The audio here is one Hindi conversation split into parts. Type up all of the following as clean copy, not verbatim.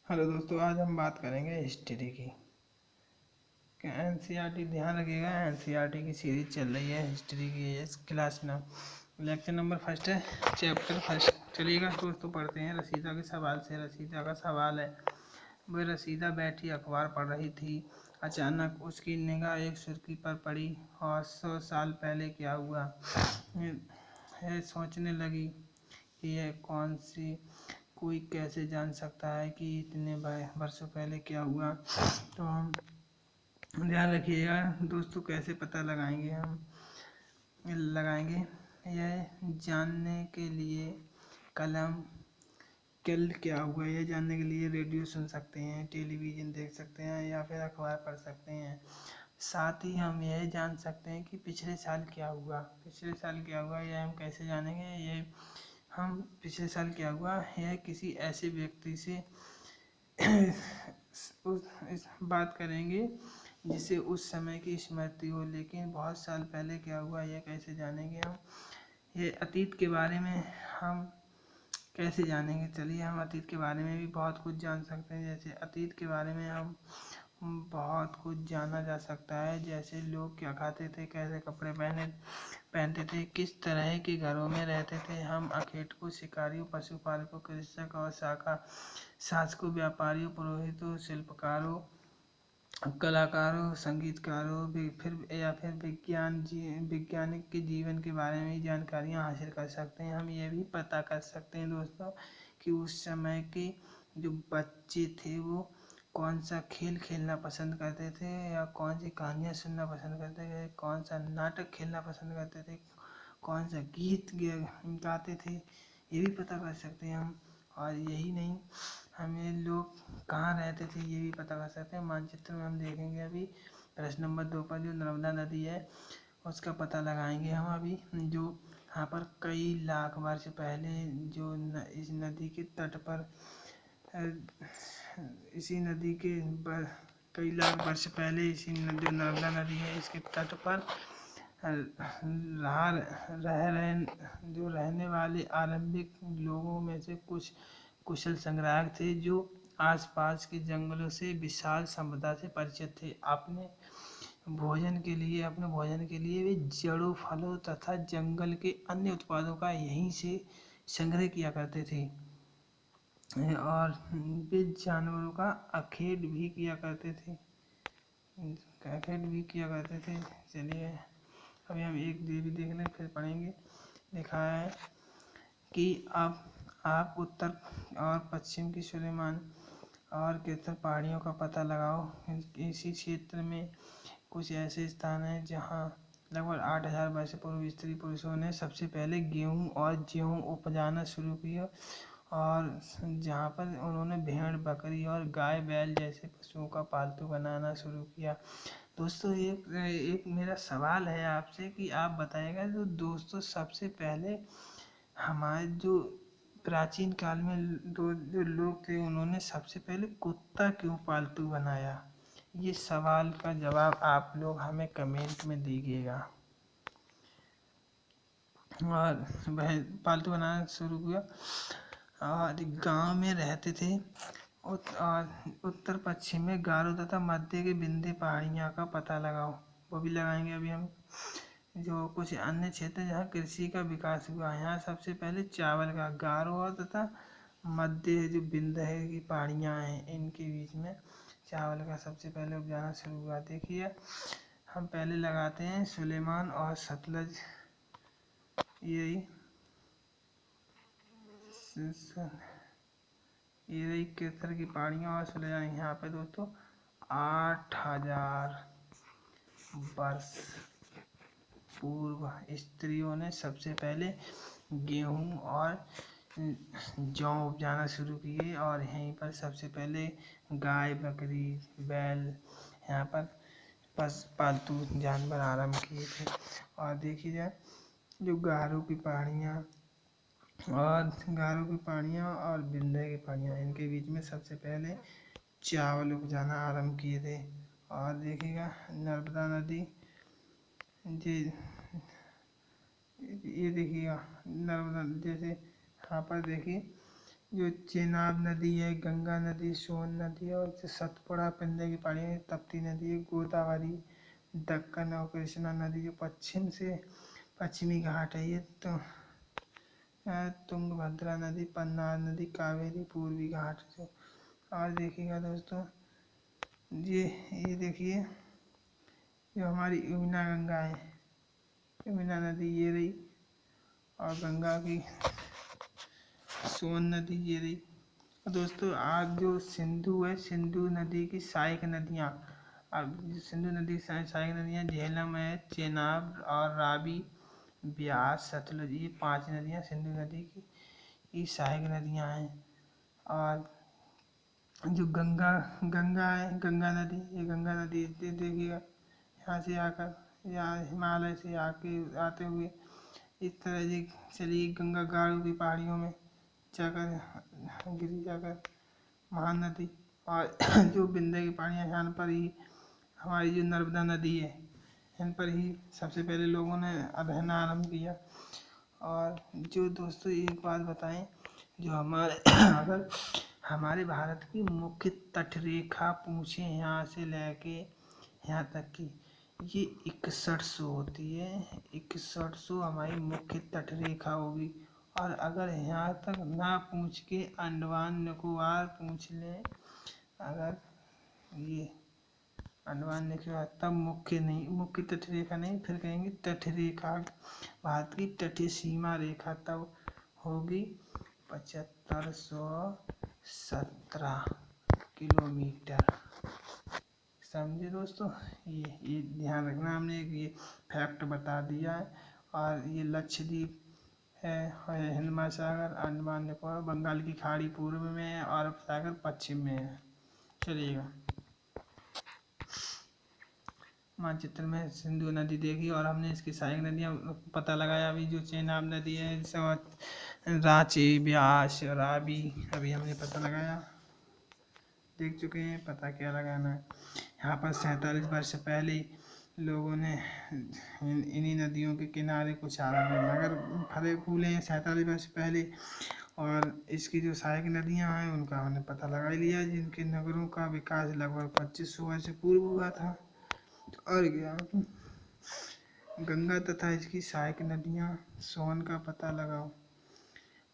हेलो दोस्तों, आज हम बात करेंगे हिस्ट्री की। एनसीईआरटी ध्यान रखिएगा, एनसीईआरटी की सीरीज चल रही है हिस्ट्री की। इस क्लास में लेक्चर नंबर फर्स्ट है, चैप्टर फर्स्ट। चलिएगा दोस्तों, पढ़ते हैं रसीदा के सवाल से। रसीदा का सवाल है, वह रसीदा बैठी अखबार पढ़ रही थी। अचानक उसकी निगाह एक सुर्खी पर पड़ी और 100 साल पहले क्या हुआ है सोचने लगी कि यह कौन सी कोई कैसे जान सकता है कि इतने वर्षों पहले क्या हुआ। तो हम ध्यान रखिएगा दोस्तों, कैसे पता लगाएंगे यह जानने के लिए। कलम कल क्या हुआ यह जानने के लिए रेडियो सुन सकते हैं, टेलीविज़न देख सकते हैं या फिर अखबार पढ़ सकते हैं। साथ ही हम यह जान सकते हैं कि पिछले साल क्या हुआ। पिछले साल क्या हुआ यह हम कैसे जानेंगे? ये हम पिछले साल क्या हुआ यह किसी ऐसे व्यक्ति से इस बात करेंगे जिसे उस समय की स्मृति हो। लेकिन बहुत साल पहले क्या हुआ यह कैसे जानेंगे हम? ये अतीत के बारे में हम कैसे जानेंगे? चलिए, हम अतीत के बारे में भी बहुत कुछ जान सकते हैं। जैसे अतीत के बारे में हम बहुत कुछ जाना जा सकता है, जैसे लोग क्या खाते थे, कैसे कपड़े पहनते थे, किस तरह के घरों में रहते थे। हम अखेटकों, शिकारियों, पशुपालकों, कृषक और शासकों, व्यापारियों, पुरोहितों, शिल्पकारों, कलाकारों, संगीतकारों फिर वैज्ञानिक के जीवन के बारे में जानकारियाँ हासिल कर सकते हैं। हम ये भी पता कर सकते हैं दोस्तों कि उस समय के जो बच्चे थे वो कौन सा खेल खेलना पसंद करते थे या कौन सी कहानियाँ सुनना पसंद करते थे, कौन सा नाटक खेलना पसंद करते थे, कौन सा गीत गाते थे, ये भी पता कर सकते हैं हम। और यही नहीं, हमें लोग कहाँ रहते थे ये भी पता कर सकते हैं। मानचित्र में हम देखेंगे अभी प्रश्न नंबर 2 पर जो नर्मदा नदी है उसका पता लगाएंगे हम अभी। जो यहाँ पर कई लाख वर्ष पहले इस नदी के तट पर इसी नदी के कई लाख वर्ष पहले जो नर्मदा नदी है इसके तट पर रहने वाले आरंभिक लोगों में से कुछ कुशल संग्राहक थे जो आसपास के जंगलों से विशाल समुदाय से परिचित थे। अपने भोजन के लिए वे जड़ों, फलों तथा जंगल के अन्य उत्पादों का यहीं से संग्रह किया करते थे और वे जानवरों का अखेट भी किया करते थे। चलिए, अभी हम एक भी देख लें फिर पढ़ेंगे। लिखा है कि अब आप उत्तर और पश्चिम की सुलेमान और केसर पहाड़ियों का पता लगाओ। इसी क्षेत्र में कुछ ऐसे स्थान हैं जहां लगभग 8000 वर्ष पूर्व स्त्री पुरुषों ने सबसे पहले गेहूं और गेहूं उपजाना शुरू किया और जहां पर उन्होंने भेड़, बकरी और गाय, बैल जैसे पशुओं का पालतू बनाना शुरू किया। दोस्तों, एक मेरा सवाल है आपसे कि आप बताइएगा जो दोस्तों सबसे पहले हमारे जो प्राचीन काल में जो लोग थे उन्होंने सबसे पहले कुत्ता क्यों पालतू बनाया? ये सवाल का जवाब आप लोग हमें कमेंट में दीजिएगा। और वह पालतू बनाना शुरू किया और गांव में रहते थे। और उत्तर पश्चिम में गारो तथा मध्य के विंध्य पहाड़ियाँ का पता लगाओ। वो भी लगाएंगे अभी हम। जो कुछ अन्य क्षेत्र जहाँ कृषि का विकास हुआ, यहाँ सबसे पहले चावल का गारो और तथा मध्य जो विंध्य की पहाड़ियाँ हैं इनके बीच में चावल का सबसे पहले उपजाना शुरू हुआ। देखिए, हम पहले लगाते हैं सुलेमान और सतलज। यही केसर की पहाड़ियाँ और सुलेमान। यहाँ पे दोस्तों 8000 वर्ष पूर्व स्त्रियों ने सबसे पहले गेहूं और जौ उपजाना शुरू किए और यहीं पर सबसे पहले गाय, बकरी, बैल यहाँ पर पालतू जानवर आरंभ किए थे। और देखी जाए जो गारो की पहाड़ियाँ और विंध्य की पहाड़ियाँ इनके बीच में सबसे पहले चावल उपजाना आरंभ किए थे। और देखिएगा नर्मदा नदी, ये देखिएगा नर्मदा, जैसे यहाँ पर देखिए जो चेनाब नदी है, गंगा नदी, सोन नदी और जो सतपुड़ा पिंडे की पहाड़ी में तप्ती नदी है, गोदावरी, दक्कन और कृष्णा नदी जो पश्चिम से पश्चिमी घाट है, ये तो तुंगभद्रा नदी, पन्नार नदी, कावेरी पूर्वी घाट जो। और देखिएगा दोस्तों, ये देखिए जो हमारी यमुना गंगा है, यमुना नदी ये रही, और गंगा की सोन नदी ये रही। और दोस्तों आज जो सिंधु है, सिंधु नदी की सहायक नदियाँ, अब सिंधु नदी की सहायक नदियाँ झेलम है, चेनाब और रावी, ब्यास, सतलुज, ये 5 नदियाँ सिंधु नदी की सहायक नदियाँ हैं। और जो गंगा गंगा है, गंगा नदी, ये गंगा नदी देखिएगा यहाँ से आकर, यहाँ हिमालय से आते हुए इस तरह से चली गंगा गाड़ू की पहाड़ियों में जाकर गिरी, जाकर महानदी। और जो विंध्य की पहाड़ियाँ, यहाँ पर ही हमारी जो नर्मदा नदी है, इन पर ही सबसे पहले लोगों ने बहना आरम्भ किया। और जो दोस्तों एक बात बताएं, जो हमारे अगर हमारे भारत की मुख्य तट रेखा पूछें यहाँ से लेके यहाँ तक की, ये 6100 होती है, 6100 हमारी मुख्य तट रेखा होगी। और अगर यहाँ तक ना पूछ के अंडमान निकोबार पूछ लें, अगर ये अंडमान निकोबार, तब मुख्य नहीं, मुख्य तट रेखा नहीं, फिर कहेंगे तट रेखा, भारत की तटीय सीमा रेखा तब होगी 7517 किलोमीटर। समझे दोस्तों, ये ध्यान रखना, हमने ये फैक्ट बता दिया है। और ये लक्षद्वीप है, हिंद महासागर, अंडमान निकोबार, बंगाल की खाड़ी पूर्व में है और अरब सागर पश्चिम में है। चलिएगा, मानचित्र में सिंधु नदी देखी और हमने इसकी सहायक नदियाँ पता लगाया। अभी जो चेनाब नदी है, रांची, ब्यास, रावी, अभी हमने पता लगाया, देख चुके हैं। पता क्या लगाना है, यहाँ पर 47 वर्ष पहले लोगों ने इन्हीं नदियों के किनारे कुछ नगर फले फूले हैं 47 वर्ष पहले। और इसकी जो सहायक नदियाँ हैं उनका हमने पता लगा लिया, जिनके नगरों का विकास लगभग 2500 वर्ष पूर्व हुआ था। और क्या, गंगा तथा इसकी सहायक नदियाँ, सोन का पता लगाओ।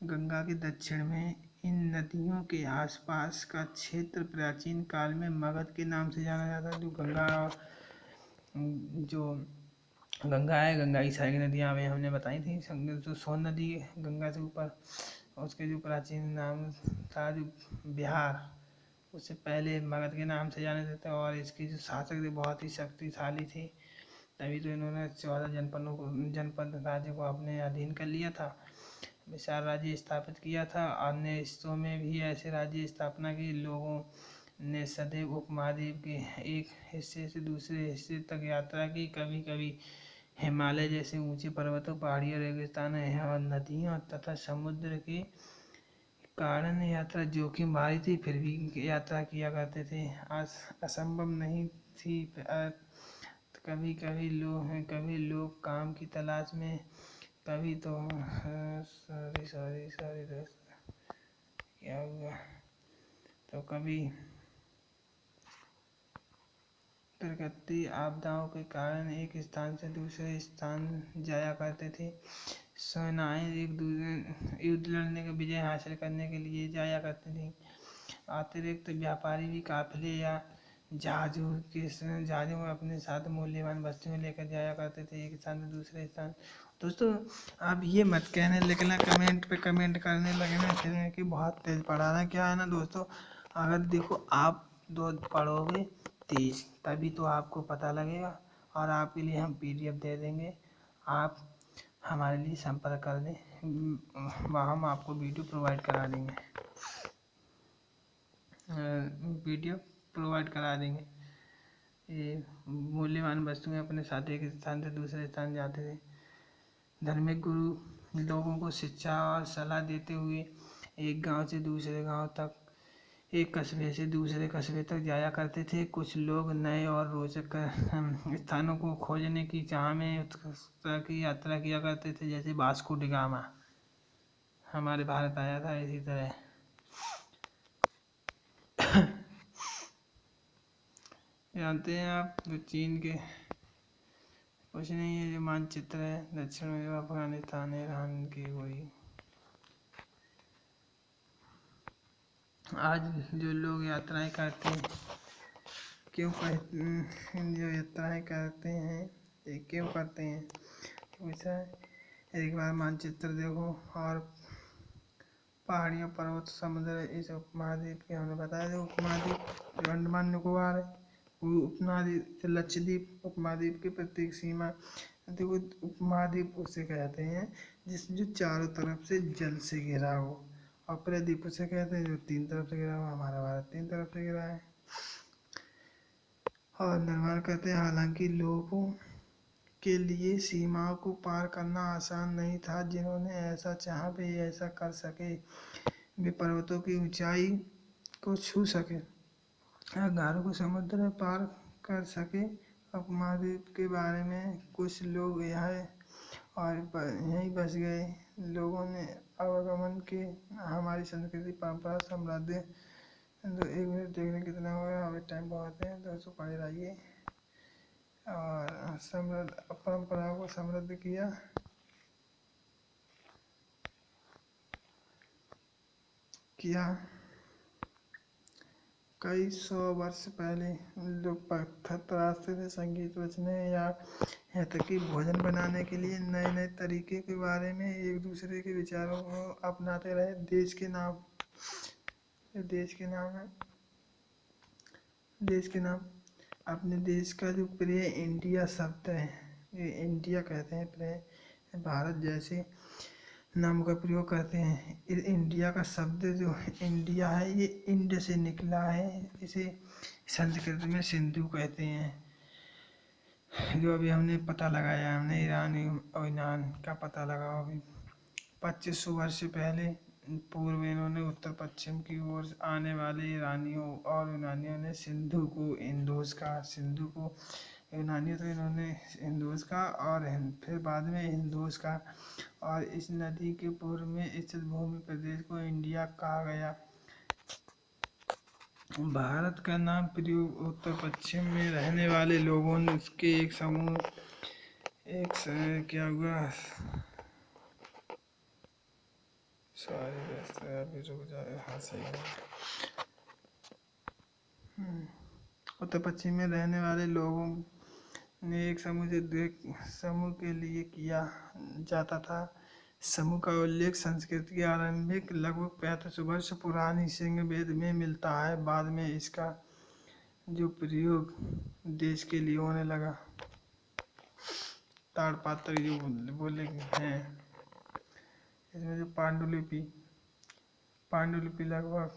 गंगा के दक्षिण में इन नदियों के आसपास का क्षेत्र प्राचीन काल में मगध के नाम से जाना जाता है। जो गंगा है, गंगा की सहायक नदियाँ में हमने बताई थी। जो सोन नदी गंगा से ऊपर, उसके जो प्राचीन नाम था जो बिहार, उससे पहले मगध के नाम से जाने जाते, और इसकी जो शासक थे बहुत ही शक्तिशाली थे, तभी तो इन्होंने 14 जनपद राज्य को अपने अधीन कर लिया था, विशाल राज्य स्थापित किया था। अन्य हिस्सों में भी ऐसे राज्य स्थापना की। लोगों ने सदैव उपमहाद्वीप के एक हिस्से से दूसरे हिस्से तक यात्रा की, कभी कभी हिमालय जैसे ऊंचे पर्वतों, पहाड़ियों, रेगिस्तानों और नदियों तथा समुद्र के कारण यात्रा जोखिम भारी थी, फिर भी यात्रा किया करते थे। असंभव नहीं थी। कभी लोग काम की तलाश में, कभी तो सॉरी दोस्त, क्या हुआ, तो कभी प्राकृतिक आपदाओं के कारण एक स्थान से दूसरे स्थान जाया करते थे। सेनाएं एक दूसरे युद्ध लड़ने का विजय हासिल करने के लिए जाया करती थी। अतिरिक्त व्यापारी भी काफिले या जहाजों में अपने साथ मूल्यवान वस्तुएं लेकर जाया करते थे एक स्थान से दूसरे स्थान। दोस्तों आप ये मत कहने लगना, कमेंट पे कमेंट करने लगना फिर कि बहुत तेज पढ़ा रहा है। क्या है ना दोस्तों, अगर देखो आप पढ़ोगे तेज, तभी तो आपको पता लगेगा। और आपके लिए हम PDF दे देंगे, आप हमारे लिए संपर्क कर दें, हम आपको वीडियो प्रोवाइड करा देंगे, ये मूल्यवान वस्तुएं अपने साथ एक स्थान से दूसरे स्थान जाते थे। धार्मिक गुरु लोगों को शिक्षा और सलाह देते हुए एक गांव से दूसरे गांव तक, एक कस्बे से दूसरे कस्बे तक जाया करते थे। कुछ लोग नए और रोचक स्थानों को खोजने की चाह में उत्सुकता की यात्रा किया करते थे, जैसे वास्को डी गामा हमारे भारत आया था, इसी तरह जानते हैं आप, जो चीन के कुछ नहीं है, जो मानचित्र है दक्षिण में, जो अफगानिस्तान ईरान की वही। आज जो लोग यात्राएं करते हैं, क्यों जो यात्राएं करते हैं ये क्यों करते हैं, वैसा एक बार मानचित्र देखो और पहाड़ियों, पर्वत, समुद्र, इस उपमहाद्वीप के हमने बताया। जो उपमहाद्वीप जो अंडमान निकोबार है, वो उपमहाद्वीप, लक्षद्वीप उपमहाद्वीप की प्रत्येक सीमा, देखो उपमहाद्वीप उसे कहते हैं जिस जो चारों तरफ से जल से घिरा हो, और प्रद्वीप उसे कहते हैं जो तीन तरफ से घिरा हो। हमारा भारत तीन तरफ से घिरा है। और निर्माण करते हैं, हालांकि लोगों के लिए सीमाओं को पार करना आसान नहीं था। जिन्होंने ऐसा चाहा वे ऐसा कर सके, वे पर्वतों की ऊंचाई को छू सके, घारों को समुद्र पार कर सके। उपमहाद्वीप के बारे में कुछ लोग यहाँ और यहीं बस गए। लोगों ने आवागमन के हमारी संस्कृति, परंपरा, साम्राज्य। तो 1 मिनट देखने कितना हो गया, अभी टाइम बहुत है, तो उसको पढ़े रहिए। और समृद्ध परंपराओं को समृद्ध किया। कई सौ वर्ष पहले लोग पत्थर तराशते थे, संगीत रचने या यहाँ तक कि भोजन बनाने के लिए नए नए तरीके के बारे में एक दूसरे के विचारों को अपनाते रहे। देश के नाम है, देश के नाम, अपने देश का जो प्रिय इंडिया शब्द है, ये इंडिया कहते हैं प्रिय, भारत जैसे नाम का प्रयोग करते हैं। इस इंडिया का शब्द जो इंडिया है, ये इंड से निकला है। इसे संस्कृत में सिंधु कहते हैं। जो अभी हमने पता लगाया, हमने ईरान और ईरान का पता लगा। अभी 2500 वर्ष पहले पूर्व इन्होंने उत्तर पश्चिम की ओर आने वाले ईरानियों और यूनानियों ने सिंधु को इंदोस कहा। सिंधु को यूनानियों तो इन्होंने हिंदूज का, और फिर बाद में हिंदूज का, और इस नदी के पूर्व में स्थित भूमि प्रदेश को इंडिया कहा गया। भारत का नाम प्रयोग उत्तर पश्चिम में रहने वाले लोगों ने उसके एक समूह क्या हुआ, सॉरी अभी रुक जाए, हाँ सही है। उत्तर पश्चिम में रहने वाले लोगों ने एक समूह के लिए किया जाता था। समूह का उल्लेख संस्कृत की आरंभिक लगभग 35 वर्ष पुरानी सिंह वेद में मिलता है। बाद में इसका जो प्रयोग देश के लिए होने लगा। ताड़पत्र जो बोले हैं, इसमें जो पांडुलिपि लगभग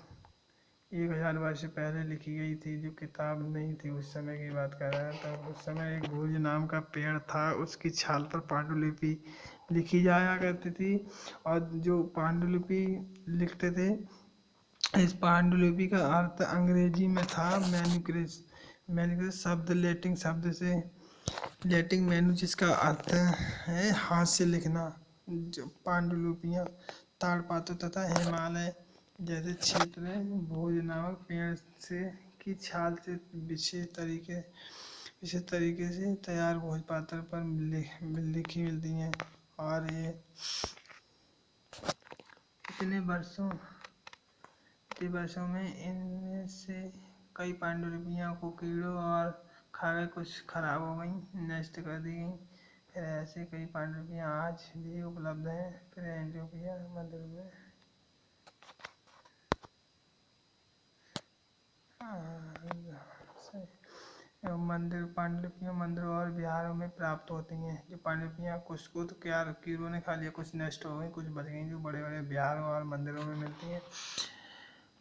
1000 वर्ष पहले लिखी गई थी। जो किताब नहीं थी, उस समय की बात कर रहा है। तो उस समय एक भुज नाम का पेड़ था, उसकी छाल पर पांडुलिपि लिखी जाया करती थी। और जो पांडुलिपि लिखते थे, इस पांडुलिपि का अर्थ अंग्रेजी में था मैन्युस्क्रिप्ट शब्द लैटिन मेनू, जिसका अर्थ है हाथ से लिखना। जो पांडुलिपियाँ ताड़पत्र तथा हिमालय जैसे क्षेत्र में भोज नामक पेड़ से की छाल से विशेष तरीके से तैयार भोजपत्र पर लिखी मिलती हैं। और ये इतने वर्षों में इनमें से कई पांडुलिपियों को कीड़ों और खा गए, कुछ खराब हो गई, नष्ट कर दी गई। फिर ऐसे कई पांडुलिपियाँ आज भी उपलब्ध हैं। फिर एंटियोपिया मंदिर में पांडुलिपियाँ मंदिरों और विहारों में प्राप्त होती हैं। जो पांडुलिपियाँ कुछ को तो कीड़ों ने खा लिया, कुछ नष्ट हो गई, कुछ बच गई, जो बड़े बड़े विहारों और मंदिरों में मिलती हैं।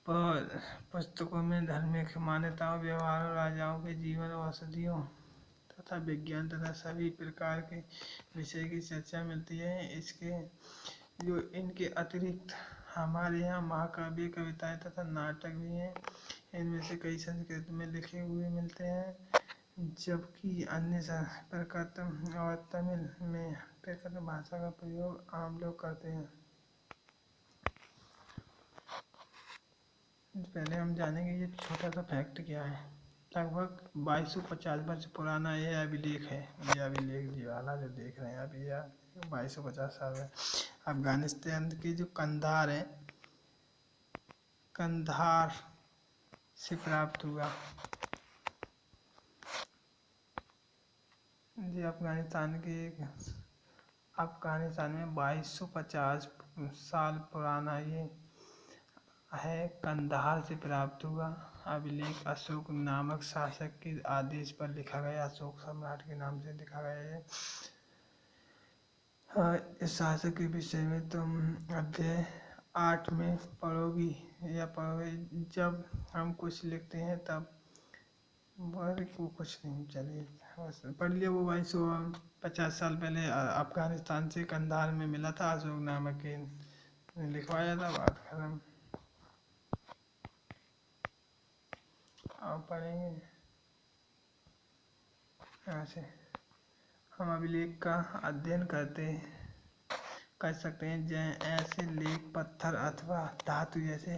पर पुस्तकों में धार्मिक मान्यताओं, व्यवहारों, राजाओं के जीवन, औषधियों तथा विज्ञान तथा सभी प्रकार के विषय की चर्चा मिलती है। इनके अतिरिक्त हमारे यहाँ महाकाव्य, कविताएं तथा नाटक भी हैं। इनमें से कई संस्कृत में लिखे हुए मिलते हैं, जबकि अन्य प्रकृत और तमिल में प्रकृत भाषा का प्रयोग आम लोग करते हैं। पहले हम जानेंगे ये छोटा सा फैक्ट क्या है। लगभग 2250 वर्ष पुराना ये अभिलेख है। ये अभिलेख जी वाला जो देख रहे हैं अभी, यह 2250 साल है। अफगानिस्तान की जो कंधार है, कंधार से प्राप्त हुआ जी। अफगानिस्तान में 2250 साल पुराना ये है, कंधार से प्राप्त हुआ अभिलेख अशोक नामक शासक के आदेश पर लिखा गया। अशोक सम्राट के नाम से लिखा गया है। इस शासक के विषय में तुम अध्याय 8 में पढ़ोगी या पढ़ोगे। जब हम कुछ लिखते हैं तब को कुछ नहीं, चलिए बस पढ़ लिया। वो 2250 साल पहले अफगानिस्तान से कंधार में मिला था, अशोक नामक के लिखवाया था। बात खत्म। आप पढ़ेंगे ऐसे। हम अभिलेख का अध्ययन कर सकते हैं। ऐसे लेख पत्थर अथवा धातु जैसे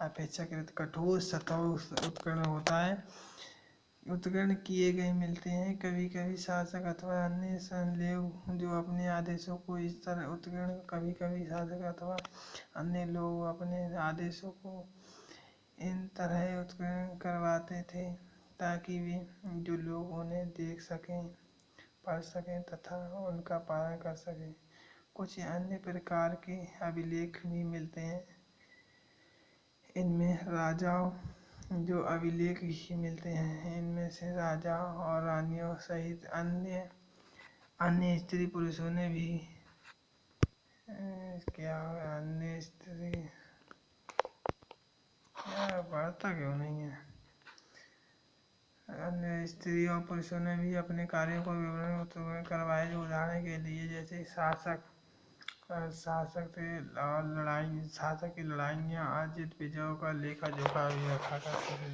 अपेक्षाकृत कठोर सतह उत्कीर्ण होता है, उत्कीर्ण किए गए मिलते हैं। कभी कभी शासक अथवा अन्य संलेख जो अपने आदेशों को इस तरह उत्कीर्ण, कभी कभी शासक अथवा अन्य लोग अपने आदेशों को इन तरह उत्कीर्ण करवाते थे ताकि वे जो लोग उन्हें देख सकें, पढ़ सकें तथा उनका पालन कर सकें। कुछ अन्य प्रकार के अभिलेख भी मिलते हैं। इनमें राजाओं जो अभिलेख ही मिलते हैं। इनमें से राजाओं और रानियों सहित अन्य स्त्री पुरुषों ने भी क्या अन्य स्त्री बढ़ता क्यों नहीं है। अन्य स्त्री और पुरुषों ने भी अपने कार्यों को विवरण करवाए। उदाहरण के लिए जैसे शासक थे और शासक की लड़ाइयाँ, अर्जित विजयों का लेखा जोखा भी रखा करते थे।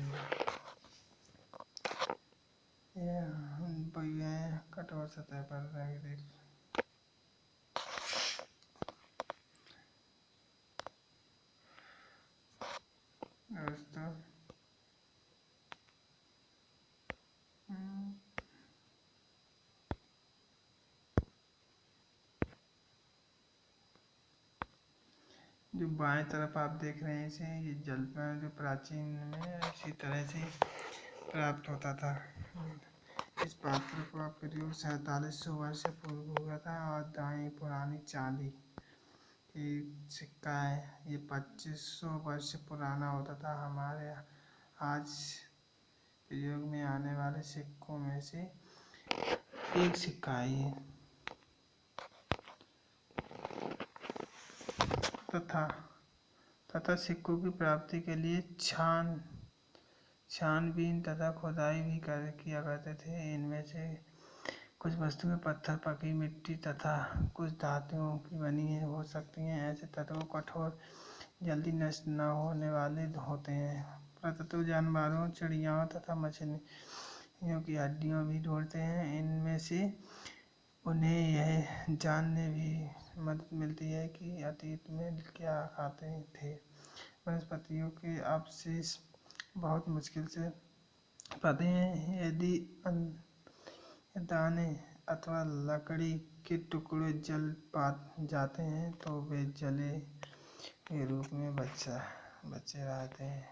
यह कठोर सतह पर देख दोस्तों। जो बाएं तरफ आप देख रहे हैं इसे, ये जल जो प्राचीन में इसी तरह से प्राप्त होता था। इस पात्र का प्रयोग 4700 वर्ष पूर्व हुआ था। और दाएं पुरानी चांदी की सिक्का है, ये 2500 वर्ष पुराना होता था। हमारे आज प्रयोग में आने वाले सिक्कों में से एक सिक्का है ये। तथा सिक्कों की प्राप्ति के लिए छानबीन तथा खुदाई भी किया करते थे। इनमें से कुछ वस्तुएं पत्थर, पकी मिट्टी तथा कुछ धातुओं की बनी हो सकती हैं। ऐसे तत्व कठोर, जल्दी नष्ट न होने वाले होते हैं। पुरातत्व जानवरों, चिड़ियाओं तथा मछलियों की हड्डियां भी ढूंढते हैं। इनमें से उन्हें यह जानने भी मदद मिलती है कि अतीत में क्या खाते थे। वनस्पतियों के अवशेष बहुत मुश्किल से पाते हैं। यदि दाने अथवा लकड़ी के टुकड़े जल जाते हैं तो वे जले के रूप में बचे रहते हैं।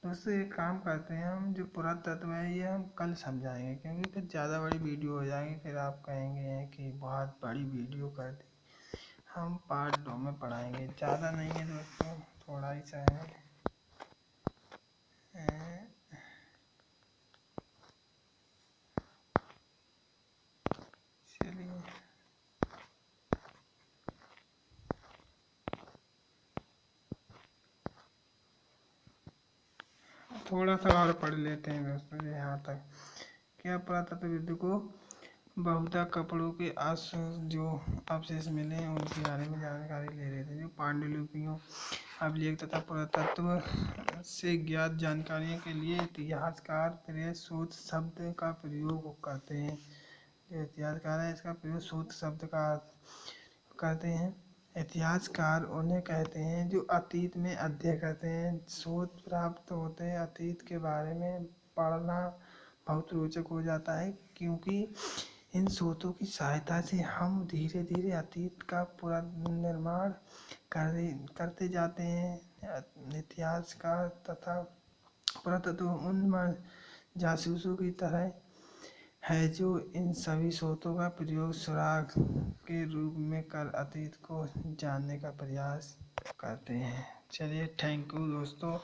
दोस्तों एक काम करते हैं, हम जो पुरातत्व है ये हम कल समझाएंगे, क्योंकि फिर ज़्यादा बड़ी वीडियो हो जाएगी। फिर आप कहेंगे कि बहुत बड़ी वीडियो कर दी। हम पार्ट 2 में पढ़ाएंगे। ज़्यादा नहीं है दोस्तों, थोड़ा ही सा है। चलिए थोड़ा सा और पढ़ लेते हैं दोस्तों। यहाँ तक क्या पुरातत्वविद को बहुधा कपड़ों के जो अवशेष मिले हैं उनके बारे में जानकारी ले रहे थे। जो पांडुलिपियों, अभिलेख तथा पुरातत्व से ज्ञात जानकारियों के लिए इतिहासकार प्रेस शोध शब्द का प्रयोग करते हैं। जो इतिहासकार है इसका प्रयोग शोध शब्द का करते हैं। इतिहासकार उन्हें कहते हैं जो अतीत में अध्ययन करते हैं, शोध प्राप्त होते हैं अतीत के बारे में पढ़ना बहुत रोचक हो जाता है, क्योंकि इन स्रोतों की सहायता से हम धीरे धीरे अतीत का पूरा निर्माण करते जाते हैं। इतिहास का तथा पुरातत्व उन जासूसों की तरह है जो इन सभी स्रोतों का प्रयोग सुराग के रूप में कर अतीत को जानने का प्रयास करते हैं। चलिए, थैंक यू दोस्तों,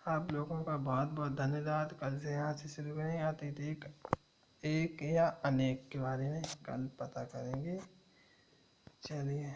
आप लोगों का बहुत बहुत धन्यवाद। कल से यहाँ से शुरू करेंगे, अतीत एक या अनेक के बारे में कल पता करेंगे। चलिए।